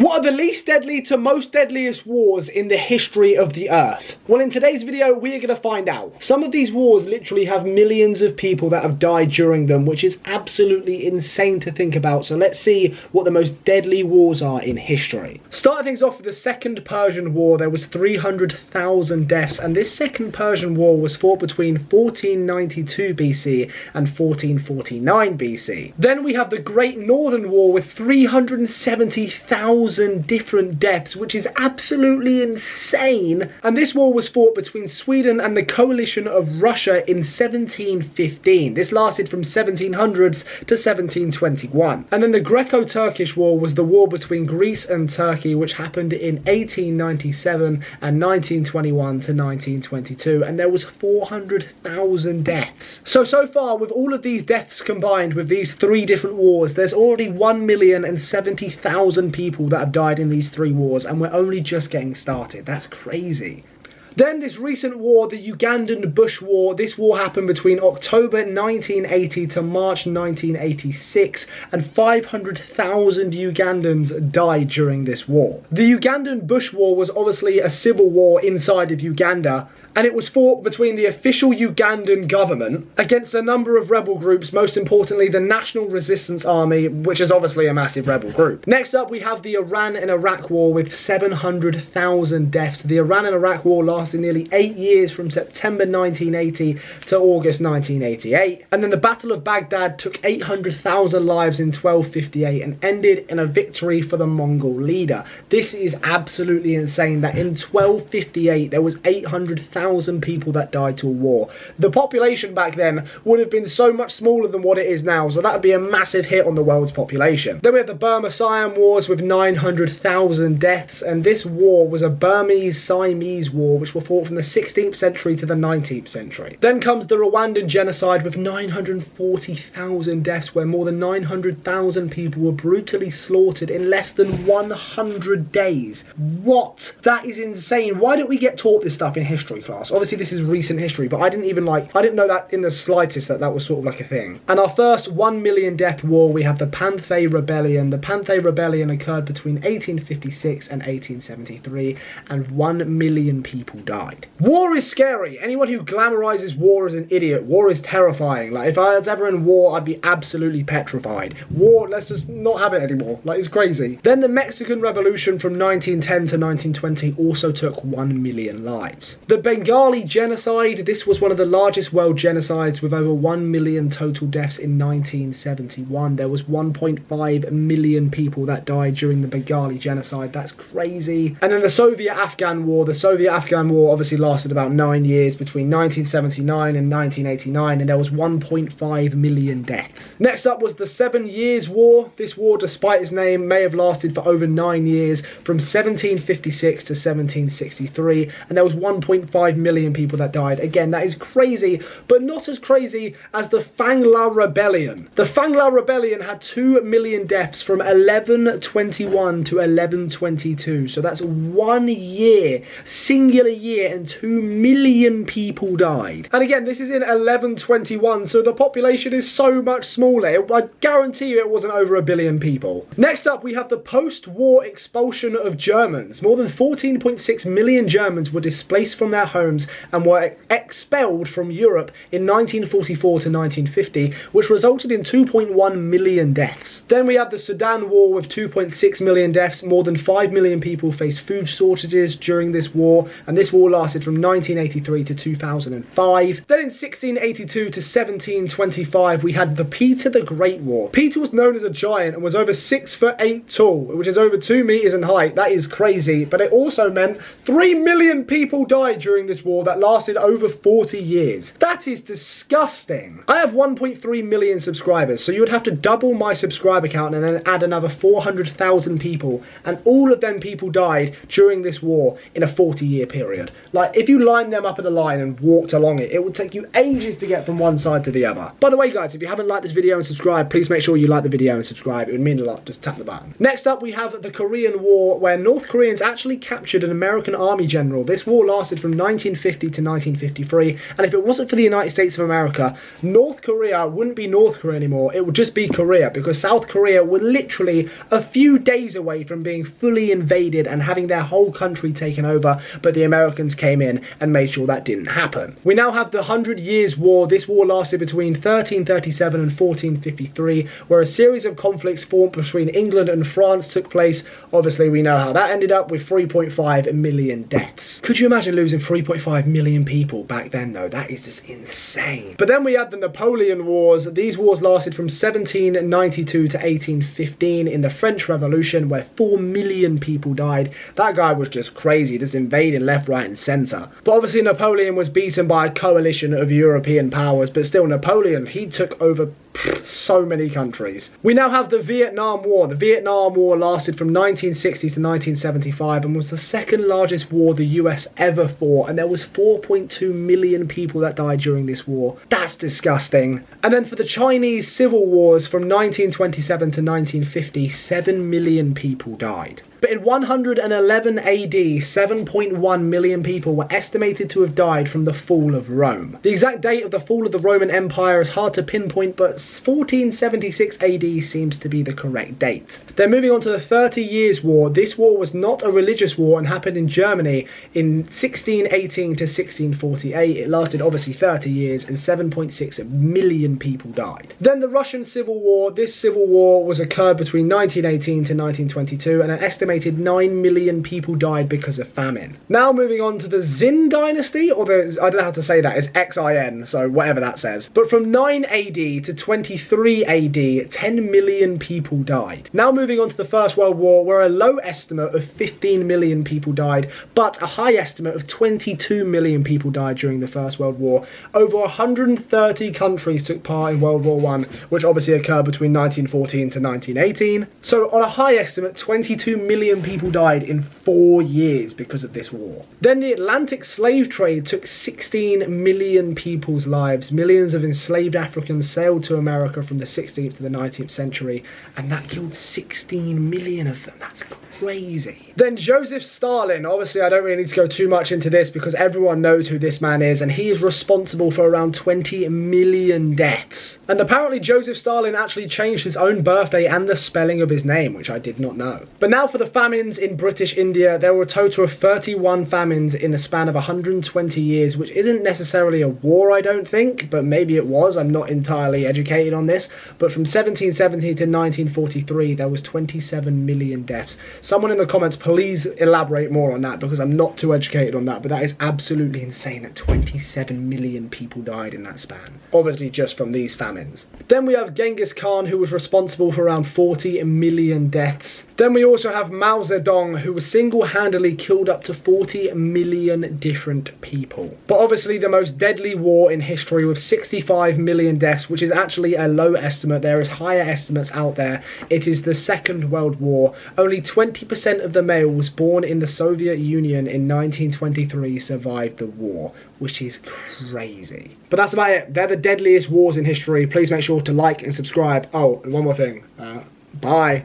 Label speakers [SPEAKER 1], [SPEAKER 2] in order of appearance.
[SPEAKER 1] What are the least deadly to most deadliest wars in the history of the Earth? Well, in today's video, we are going to find out. Some of these wars literally have millions of people that have died during them, which is absolutely insane to think about. So let's see what the most deadly wars are in history. Starting things off with the Second Persian War, there was 300,000 deaths, and this Second Persian War was fought between 1492 BC and 1449 BC. Then we have the Great Northern War with 370,000 different deaths, which is absolutely insane. And this war was fought between Sweden and the coalition of Russia in 1715. This lasted from 1700s to 1721. And then the Greco-Turkish War was the war between Greece and Turkey, which happened in 1897 and 1921 to 1922, and there was 400,000 deaths. So far, with all of these deaths combined with these three different wars, there's already 1,070,000 people that have died in these three wars, and we're only just getting started. That's crazy. Then this recent war, the Ugandan Bush War, this war happened between October 1980 to March 1986, and 500,000 Ugandans died during this war. The Ugandan Bush War was obviously a civil war inside of Uganda, and it was fought between the official Ugandan government against a number of rebel groups, most importantly the National Resistance Army, which is obviously a massive rebel group. Next up, we have the Iran and Iraq War with 700,000 deaths. The Iran and Iraq War lasted nearly 8 years, from September 1980 to August 1988. And then the Battle of Baghdad took 800,000 lives in 1258 and ended in a victory for the Mongol leader. This is absolutely insane that in 1258 there was 800,000 people that died to a war. The population back then would have been so much smaller than what it is now, so that would be a massive hit on the world's population. Then we have the Burma-Siam Wars with 900,000 deaths, and this war was a Burmese-Siamese war which were fought from the 16th century to the 19th century. Then comes the Rwandan genocide with 940,000 deaths, where more than 900,000 people were brutally slaughtered in less than 100 days. What? That is insane. Why don't we get taught this stuff in history class? Obviously this is recent history, but I didn't know that in the slightest that was sort of like a thing. And our first 1 million death war, we have the Panthay Rebellion. The Panthay Rebellion occurred between 1856 and 1873, and 1 million people died. War is scary. Anyone who glamorizes war is an idiot. War is terrifying. Like, if I was ever in war, I'd be absolutely petrified. War, let's just not have it anymore. Like, it's crazy. Then the Mexican Revolution from 1910 to 1920 also took 1 million lives. The Bengali genocide, this was one of the largest world genocides with over 1 million total deaths in 1971. There was 1.5 million people that died during the Bengali genocide. That's crazy. And then the Soviet-Afghan War. The Soviet-Afghan War obviously lasted about 9 years, between 1979 and 1989, and there was 1.5 million deaths. Next up was the 7 Years' War. This war, despite its name, may have lasted for over 9 years, from 1756 to 1763, and there was 1.5 million people that died. Again, that is crazy, but not as crazy as the Fangla Rebellion. The Fangla Rebellion had 2 million deaths from 1121 to 1122, so that's 1 year, singular year, and 2 million people died. And again, this is in 1121, so the population is so much smaller. I guarantee you it wasn't over 1 billion people. Next up, we have the post-war expulsion of Germans. More than 14.6 million Germans were displaced from their homes and were expelled from Europe in 1944 to 1950, which resulted in 2.1 million deaths. Then we have the Sudan War with 2.6 million deaths. More than 5 million people faced food shortages during this war, and this war lasted from 1983 to 2005. Then in 1682 to 1725, we had the Peter the Great War. Peter was known as a giant and was over 6'8" tall, which is over 2 meters in height. That is crazy, but it also meant 3 million people died during this war that lasted over 40 years. That is disgusting. I have 1.3 million subscribers, so you would have to double my subscriber count and then add another 400,000 people, and all of them people died during this war in a 40-year period. Like, if you lined them up in a line and walked along it, it would take you ages to get from one side to the other. By the way, guys, if you haven't liked this video and subscribed, please make sure you like the video and subscribe. It would mean a lot. Just tap the button. Next up, we have the Korean War, where North Koreans actually captured an American army general. This war lasted from 19 1950 to 1953, and if it wasn't for the United States of America, North Korea wouldn't be North Korea anymore, it would just be Korea, because South Korea were literally a few days away from being fully invaded and having their whole country taken over, but the Americans came in and made sure that didn't happen. We now have the 100 Years' War. This war lasted between 1337 and 1453, where a series of conflicts formed between England and France took place. Obviously, we know how that ended up, with 3.5 million deaths. Could you imagine losing 3.5 million people back then, though? That is just insane. But then we had the Napoleon Wars. These wars lasted from 1792 to 1815 in the French Revolution, where 4 million people died. That guy was just crazy, just invading left, right and centre. But obviously Napoleon was beaten by a coalition of European powers, but still Napoleon, he took over so many countries. We now have the Vietnam War. The Vietnam War lasted from 1960 to 1975 and was the second largest war the US ever fought, and there was 4.2 million people that died during this war. That's disgusting. And then for the Chinese Civil Wars from 1927 to 1950, 7 million people died. But in 111 AD, 7.1 million people were estimated to have died from the fall of Rome. The exact date of the fall of the Roman Empire is hard to pinpoint, but 1476 AD seems to be the correct date. Then moving on to the 30 Years' War. This war was not a religious war and happened in Germany in 1618 to 1648. It lasted obviously 30 years and 7.6 million people died. Then the Russian Civil War. This civil war was occurred between 1918 to 1922, and an estimated 9 million people died because of famine. Now moving on to the Xin dynasty, or the, I don't know how to say that, it's Xin, so whatever that says. But from 9 AD to 23 AD, 10 million people died. Now moving on to the First World War, where a low estimate of 15 million people died, but a high estimate of 22 million people died during the First World War. Over 130 countries took part in World War I, which obviously occurred between 1914 to 1918. So on a high estimate, 22 million people died in 4 years because of this war. Then the Atlantic slave trade took 16 million people's lives. Millions of enslaved Africans sailed to America from the 16th to the 19th century, and that killed 16 million of them. That's crazy. Then Joseph Stalin. Obviously, I don't really need to go too much into this because everyone knows who this man is, and he is responsible for around 20 million deaths. And apparently Joseph Stalin actually changed his own birthday and the spelling of his name, which I did not know. But now for the famines in British India. There were a total of 31 famines in a span of 120 years, which isn't necessarily a war, I don't think, but maybe it was. I'm not entirely educated on this. But from 1770 to 1943, there was 27 million deaths. Someone in the comments, please elaborate more on that, because I'm not too educated on that, but that is absolutely insane that 27 million people died in that span. Obviously just from these famines. Then we have Genghis Khan, who was responsible for around 40 million deaths. Then we also have Mao Zedong, who was single-handedly killed up to 40 million different people. But obviously the most deadly war in history, with 65 million deaths, which is actually a low estimate. There is higher estimates out there. It is the Second World War. Only 20% of the males born in the Soviet Union in 1923 survived the war, which is crazy. But that's about it. They're the deadliest wars in history. Please make sure to like and subscribe. Oh, and one more thing. Bye.